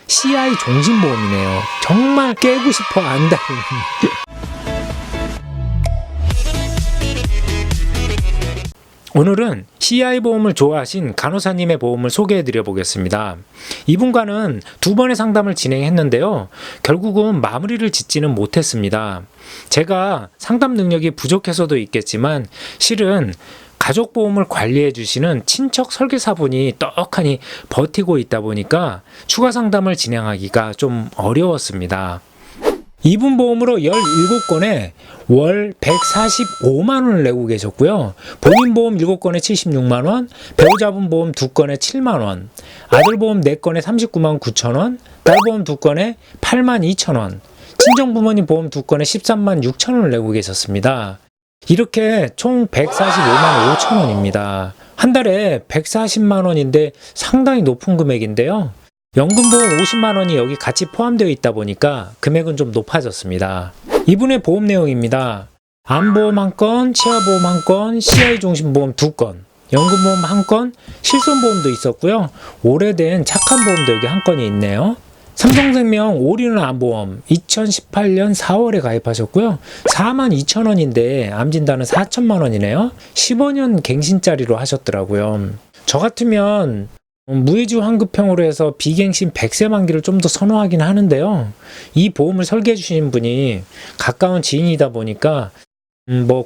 CI 종신보험이네요. 정말 깨고 싶어 안다는. 오늘은 CI 보험을 좋아하신 간호사님의 보험을 소개해 드려 보겠습니다. 이분과는 2번의 상담을 진행했는데요. 결국은 마무리를 짓지는 못했습니다. 제가 상담 능력이 부족해서도 있겠지만 실은 가족보험을 관리해 주시는 친척 설계사분이 떡하니 버티고 있다 보니까 추가 상담을 진행하기가 좀 어려웠습니다. 이분 보험으로 17건에 월 145만원을 내고 계셨고요. 본인 보험 7건에 76만원, 배우자분 보험 2건에 7만원, 아들 보험 4건에 39만 9천원, 딸 보험 2건에 8만 2천원, 친정부모님 보험 2건에 13만 6천원을 내고 계셨습니다. 이렇게 총 145만 5천원입니다. 한 달에 140만원인데 상당히 높은 금액인데요. 연금보험 50만원이 여기 같이 포함되어 있다 보니까 금액은 좀 높아졌습니다. 이분의 보험 내용입니다. 암보험 1건, 치아보험 1건, CI 종신보험 2건, 연금보험 1건, 실손보험도 있었고요. 오래된 착한 보험도 여기 1건이 있네요. 삼성생명 올인원 암보험 2018년 4월에 가입하셨고요. 4만 2천원인데 암진단은 4천만원이네요. 15년 갱신짜리로 하셨더라고요. 저 같으면 무해지 환급형으로 해서 비갱신 100세 만기를 좀 더 선호하긴 하는데요. 이 보험을 설계해 주신 분이 가까운 지인이다 보니까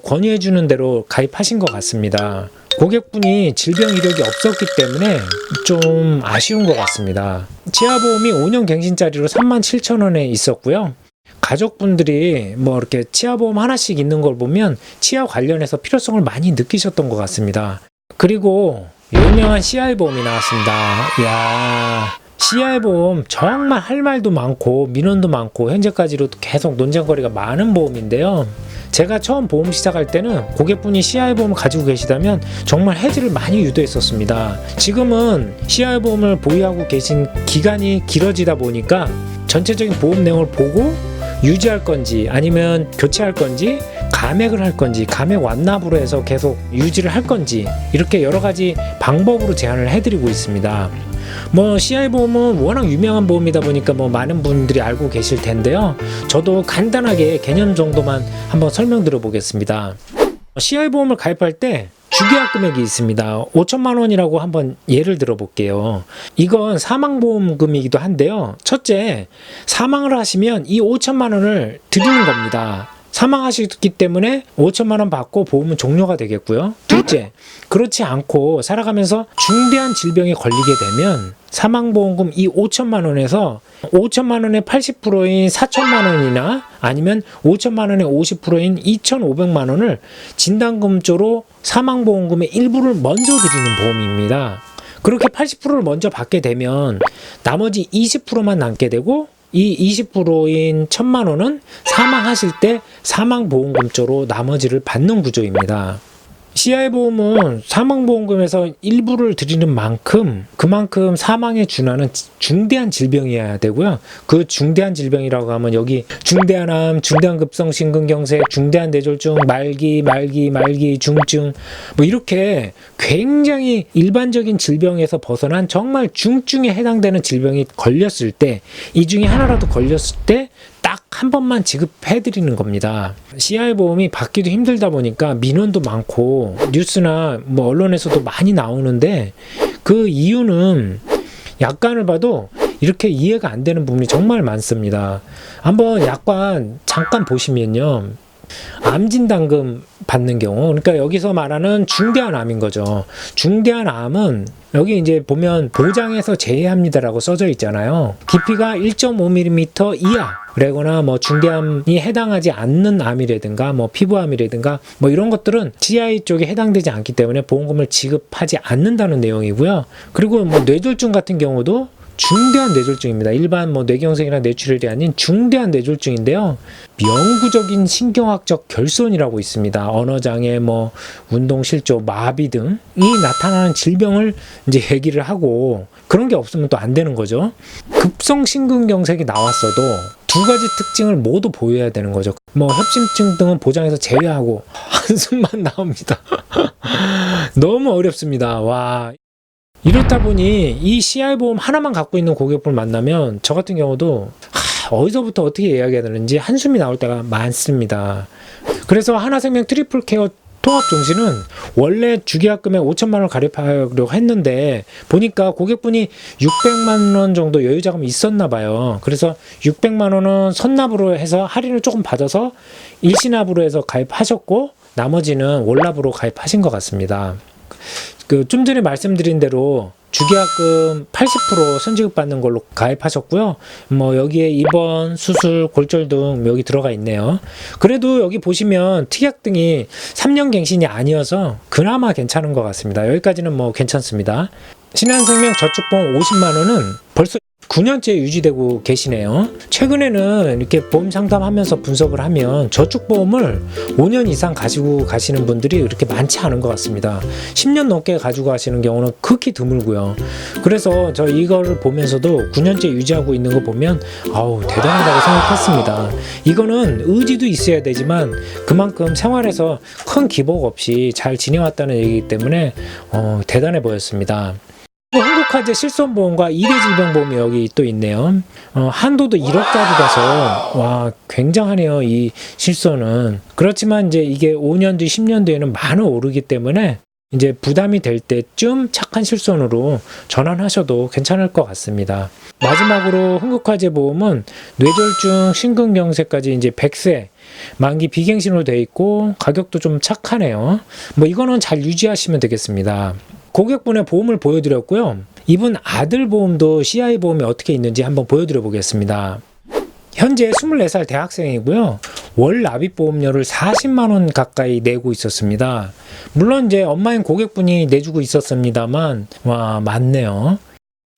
권유해 주는 대로 가입하신 것 같습니다. 고객분이 질병 이력이 없었기 때문에 좀 아쉬운 것 같습니다. 치아보험이 5년 갱신짜리로 37,000원에 있었고요. 가족분들이 이렇게 치아보험 하나씩 있는 걸 보면 치아 관련해서 필요성을 많이 느끼셨던 것 같습니다. 그리고 유명한 CI 보험이 나왔습니다. 이야, CI 보험 정말 할 말도 많고 민원도 많고 현재까지로도 계속 논쟁거리가 많은 보험인데요. 제가 처음 보험 시작할 때는 고객분이 CI 보험을 가지고 계시다면 정말 해지를 많이 유도했었습니다. 지금은 CI 보험을 보유하고 계신 기간이 길어지다 보니까 전체적인 보험 내용을 보고 유지할 건지 아니면 교체할 건지 감액을 할 건지 감액 완납으로 해서 계속 유지를 할 건지 이렇게 여러 가지 방법으로 제안을 해드리고 있습니다. CI 보험은 워낙 유명한 보험이다 보니까 많은 분들이 알고 계실 텐데요. 저도 간단하게 개념 정도만 한번 설명드려 보겠습니다. CI 보험을 가입할 때 주계약 금액이 있습니다. 5천만 원이라고 한번 예를 들어 볼게요. 이건 사망보험금이기도 한데요. 첫째, 사망을 하시면 이 5천만 원을 드리는 겁니다. 사망하셨기 때문에 5천만 원 받고 보험은 종료가 되겠고요. 둘째, 그렇지 않고 살아가면서 중대한 질병에 걸리게 되면 사망보험금 이 5천만 원에서 5천만 원의 80%인 4천만 원이나 아니면 5천만 원의 50%인 2,500만 원을 진단금조로 사망보험금의 일부를 먼저 드리는 보험입니다. 그렇게 80%를 먼저 받게 되면 나머지 20%만 남게 되고 이 20%인 1,000만 원은 사망하실 때 사망보험금조로 나머지를 받는 구조입니다. CI 보험은 사망보험금에서 일부를 드리는 만큼 그만큼 사망에 준하는 중대한 질병이어야 되고요. 그 중대한 질병이라고 하면 여기 중대한 암, 중대한 급성 심근경색, 중대한 뇌졸중, 말기, 중증 이렇게 굉장히 일반적인 질병에서 벗어난 정말 중증에 해당되는 질병이 걸렸을 때 이 중에 하나라도 걸렸을 때 딱 한 번만 지급해드리는 겁니다. CI 보험이 받기도 힘들다 보니까 민원도 많고 뉴스나 언론에서도 많이 나오는데 그 이유는 약관을 봐도 이렇게 이해가 안 되는 부분이 정말 많습니다. 한번 약관 잠깐 보시면요. 암진단금 받는 경우, 그러니까 여기서 말하는 중대한 암인 거죠. 중대한 암은 여기 이제 보면 보장에서 제외합니다라고 써져 있잖아요. 깊이가 1.5mm 이하라거나 중대암이 해당하지 않는 암이라든가 피부암이라든가 이런 것들은 CI 쪽에 해당되지 않기 때문에 보험금을 지급하지 않는다는 내용이고요. 그리고 뇌졸중 같은 경우도 중대한 뇌졸중입니다. 일반 뇌경색이나 뇌출혈이 아닌 중대한 뇌졸중인데요. 영구적인 신경학적 결손이라고 있습니다. 언어장애, 운동실조, 마비 등이 나타나는 질병을 이제 얘기를 하고 그런 게 없으면 또 안 되는 거죠. 급성 심근경색이 나왔어도 두 가지 특징을 모두 보여야 되는 거죠. 협심증 등은 보장에서 제외하고 한숨만 나옵니다. 너무 어렵습니다. 와. 이렇다 보니 이 CI 보험 하나만 갖고 있는 고객분을 만나면 저 같은 경우도 어디서부터 어떻게 이야기해야 되는지 한숨이 나올 때가 많습니다. 그래서 하나생명 트리플 케어 통합 종신은 원래 주계약금에 5천만 원 가입하려고 했는데 보니까 고객분이 600만 원 정도 여유자금이 있었나 봐요. 그래서 600만 원은 선납으로 해서 할인을 조금 받아서 일시납으로 해서 가입하셨고 나머지는 월납으로 가입하신 것 같습니다. 좀 전에 말씀드린 대로 주계약금 80% 선지급 받는 걸로 가입하셨고요. 뭐 여기에 입원, 수술, 골절 등 여기 들어가 있네요. 그래도 여기 보시면 특약 등이 3년 갱신이 아니어서 그나마 괜찮은 것 같습니다. 여기까지는 뭐 괜찮습니다. 신한생명 저축보험 50만 원은 벌써 9년째 유지되고 계시네요. 최근에는 이렇게 보험 상담하면서 분석을 하면 저축보험을 5년 이상 가지고 가시는 분들이 그렇게 많지 않은 것 같습니다. 10년 넘게 가지고 가시는 경우는 극히 드물고요. 그래서 저 이거를 보면서도 9년째 유지하고 있는 거 보면 대단하다고 생각했습니다. 이거는 의지도 있어야 되지만 그만큼 생활에서 큰 기복 없이 잘 지내왔다는 얘기이기 때문에 대단해 보였습니다. 한국화재 실손보험과 2대 질병보험이 여기 또 있네요. 한도도 1억짜리라서 와 굉장하네요. 이 실손은. 그렇지만 이제 이게 5년 뒤 10년 뒤에는 많이 오르기 때문에 이제 부담이 될 때쯤 착한 실손으로 전환하셔도 괜찮을 것 같습니다. 마지막으로 흥국화재 보험은 뇌졸중, 심근경색까지 이제 100세 만기 비갱신으로 되어 있고 가격도 좀 착하네요. 뭐 이거는 잘 유지하시면 되겠습니다. 고객분의 보험을 보여드렸고요. 이분 아들 보험도 CI 보험이 어떻게 있는지 한번 보여드려 보겠습니다. 현재 24살 대학생이고요. 월 납입 보험료를 40만 원 가까이 내고 있었습니다. 물론 이제 엄마인 고객분이 내주고 있었습니다만 와 많네요.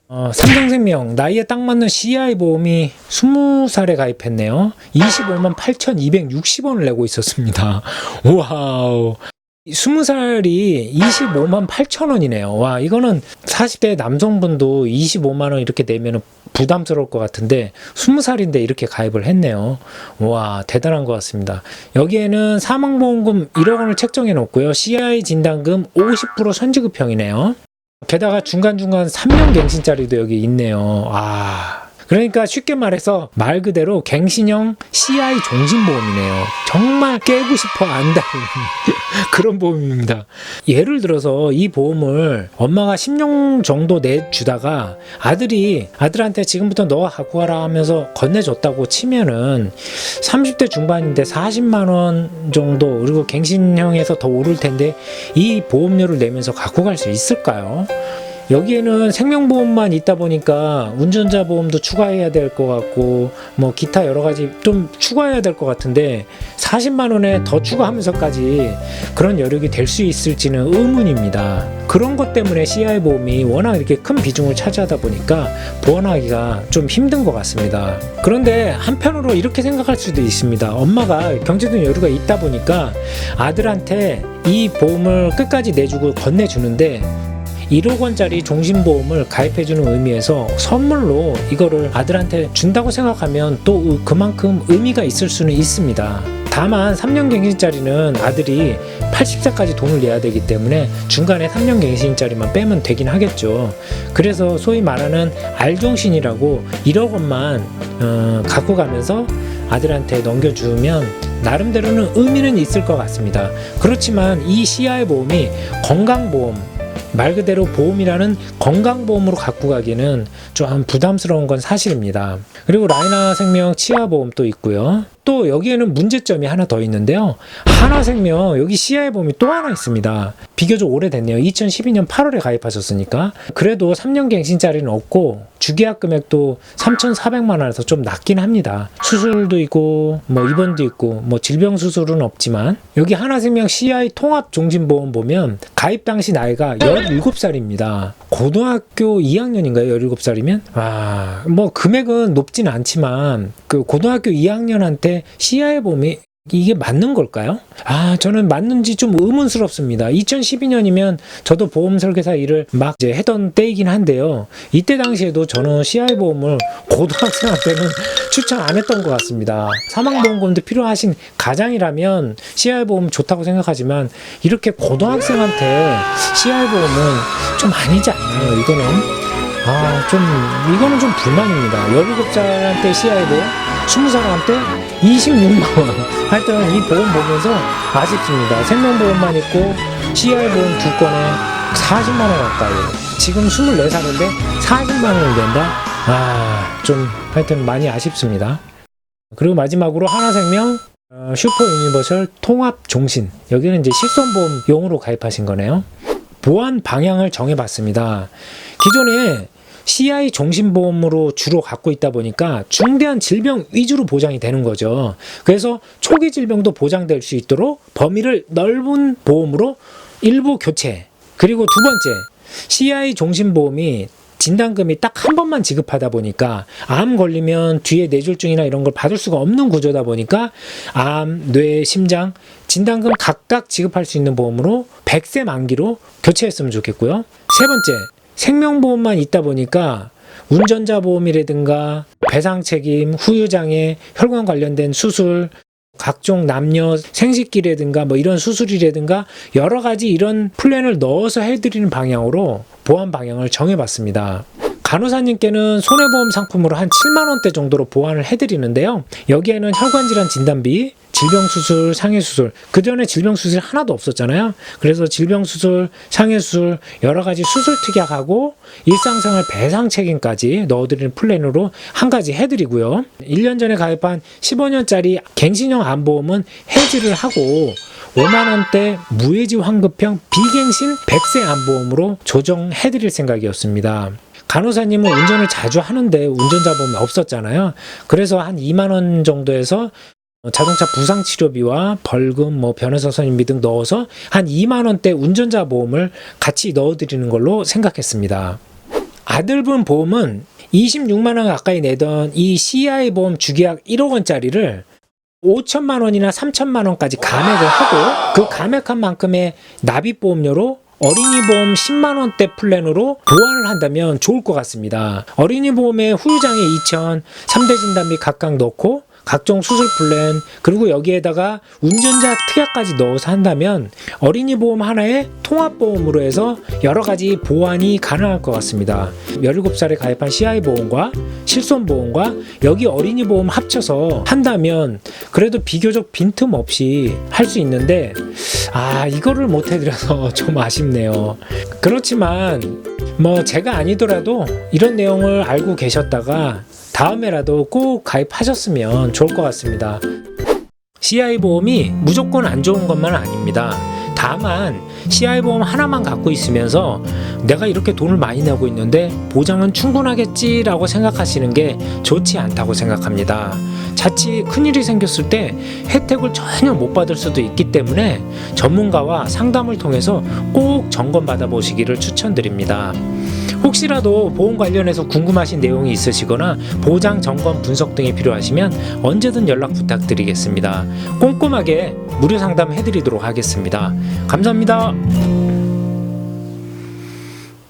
삼성생명 나이에 딱 맞는 CI 보험이 20살에 가입했네요. 25만 8,260원을 내고 있었습니다. 와우. 20살이 25만 8천 원이네요. 와, 이거는 40대 남성분도 25만 원 이렇게 내면 부담스러울 것 같은데 20살인데 이렇게 가입을 했네요. 와, 대단한 것 같습니다. 여기에는 사망보험금 1억 원을 책정해 놓고요. CI 진단금 50% 선지급형이네요. 게다가 중간중간 3년 갱신짜리도 여기 있네요. 그러니까 쉽게 말해서 말 그대로 갱신형 CI 종신보험이네요. 정말 깨고 싶어 안다는 그런 보험입니다. 예를 들어서 이 보험을 엄마가 10년 정도 내주다가 아들한테 지금부터 너가 갖고 가라 하면서 건네줬다고 치면은 30대 중반인데 40만 원 정도 그리고 갱신형에서 더 오를 텐데 이 보험료를 내면서 갖고 갈 수 있을까요? 여기에는 생명보험만 있다 보니까 운전자 보험도 추가해야 될 것 같고 뭐 기타 여러 가지 좀 추가해야 될 것 같은데 40만 원에 더 추가하면서까지 그런 여력이 될 수 있을지는 의문입니다. 그런 것 때문에 CI 보험이 워낙 이렇게 큰 비중을 차지하다 보니까 보완하기가 좀 힘든 것 같습니다. 그런데 한편으로 이렇게 생각할 수도 있습니다. 엄마가 경제적 여유가 있다 보니까 아들한테 이 보험을 끝까지 내주고 건네주는데 1억 원짜리 종신보험을 가입해주는 의미에서 선물로 이거를 아들한테 준다고 생각하면 또 그만큼 의미가 있을 수는 있습니다. 다만 3년 갱신짜리는 아들이 80세까지 돈을 내야 되기 때문에 중간에 3년 갱신짜리만 빼면 되긴 하겠죠. 그래서 소위 말하는 알종신이라고 1억 원만 갖고 가면서 아들한테 넘겨주면 나름대로는 의미는 있을 것 같습니다. 그렇지만 이 CI 보험이 건강보험 말 그대로 보험이라는 건강보험으로 갖고 가기는 좀 부담스러운 건 사실입니다. 그리고 라이나생명 치아보험도 있고요. 또 여기에는 문제점이 하나 더 있는데요. 하나생명 여기 CI 보험이 또 하나 있습니다. 비교적 오래됐네요. 2012년 8월에 가입하셨으니까. 그래도 3년 갱신짜리는 없고 주계약 금액도 3,400만 원에서 좀 낮긴 합니다. 수술도 있고 뭐 입원도 있고 뭐 질병 수술은 없지만 여기 하나생명 CI 통합 종신보험 보면 가입 당시 나이가 17살입니다. 고등학교 2학년인가요? 17살이면? 뭐 금액은 높진 않지만 그 고등학교 2학년한테 CI 보험이 이게 맞는 걸까요? 저는 맞는지 좀 의문스럽습니다. 2012년이면 저도 보험 설계사 일을 막 이제 하던 때이긴 한데요. 이때 당시에도 저는 CI 보험을 고등학생한테는 추천 안 했던 것 같습니다. 사망보험금도 필요하신 가장이라면 CI보험 좋다고 생각하지만 이렇게 고등학생한테 CI보험은 좀 아니지 않나요? 이거는 좀 불만입니다. 17살한테 CI보험, 20살한테 26만원. 하여튼 이 보험 보면서 아쉽습니다. 생명보험만 있고 CI보험 2건에 40만원 가까이. 지금 24살인데 40만원을 낸다? 하여튼 많이 아쉽습니다. 그리고 마지막으로 하나생명 슈퍼 유니버설 통합 종신. 여기는 이제 실손보험용으로 가입하신 거네요. 보안 방향을 정해봤습니다. 기존에 CI 종신보험으로 주로 갖고 있다 보니까 중대한 질병 위주로 보장이 되는 거죠. 그래서 초기 질병도 보장될 수 있도록 범위를 넓은 보험으로 일부 교체. 그리고 두 번째, CI 종신보험이 진단금이 딱 한 번만 지급하다 보니까 암 걸리면 뒤에 뇌졸중이나 이런 걸 받을 수가 없는 구조다 보니까 암, 뇌, 심장 진단금 각각 지급할 수 있는 보험으로 100세 만기로 교체했으면 좋겠고요. 세 번째, 생명보험만 있다 보니까 운전자 보험이라든가 배상 책임, 후유장애, 혈관 관련된 수술, 각종 남녀 생식기라든가 이런 수술이라든가 여러 가지 이런 플랜을 넣어서 해드리는 방향으로 보안 방향을 정해봤습니다. 간호사님께는 손해보험 상품으로 한 7만원대 정도로 보완을 해드리는데요. 여기에는 혈관질환 진단비, 질병수술, 상해수술, 그전에 질병수술이 하나도 없었잖아요. 그래서 질병수술, 상해수술, 여러가지 수술 특약하고 일상생활 배상 책임까지 넣어드리는 플랜으로 한 가지 해드리고요. 1년 전에 가입한 15년짜리 갱신형 암보험은 해지를 하고 5만원대 무해지 환급형 비갱신 100세 암보험으로 조정해드릴 생각이었습니다. 간호사님은 운전을 자주 하는데 운전자 보험이 없었잖아요. 그래서 한 2만원 정도에서 자동차 부상치료비와 벌금, 변호사 선임비 등 넣어서 한 2만원대 운전자 보험을 같이 넣어드리는 걸로 생각했습니다. 아들분 보험은 26만원 가까이 내던 이 CI 보험 주계약 1억원짜리를 5천만원이나 3천만원까지 감액을 하고 그 감액한 만큼의 납입보험료로 어린이보험 10만원대 플랜으로 보완을 한다면 좋을 것 같습니다. 어린이보험에 후유장애 2천, 3대 진단비 각각 넣고 각종 수술 플랜, 그리고 여기에다가 운전자 특약까지 넣어서 한다면 어린이 보험 하나에 통합보험으로 해서 여러 가지 보완이 가능할 것 같습니다. 17살에 가입한 CI 보험과 실손보험과 여기 어린이 보험 합쳐서 한다면 그래도 비교적 빈틈없이 할 수 있는데 이거를 못 해드려서 좀 아쉽네요. 그렇지만 제가 아니더라도 이런 내용을 알고 계셨다가 다음에라도 꼭 가입하셨으면 좋을 것 같습니다. CI 보험이 무조건 안 좋은 것만 아닙니다. 다만 CI 보험 하나만 갖고 있으면서 내가 이렇게 돈을 많이 내고 있는데 보장은 충분하겠지라고 생각하시는 게 좋지 않다고 생각합니다. 자칫 큰일이 생겼을 때 혜택을 전혀 못 받을 수도 있기 때문에 전문가와 상담을 통해서 꼭 점검받아 보시기를 추천드립니다. 혹시라도 보험 관련해서 궁금하신 내용이 있으시거나 보장 점검 분석 등이 필요하시면 언제든 연락 부탁드리겠습니다. 꼼꼼하게 무료 상담 해드리도록 하겠습니다. 감사합니다.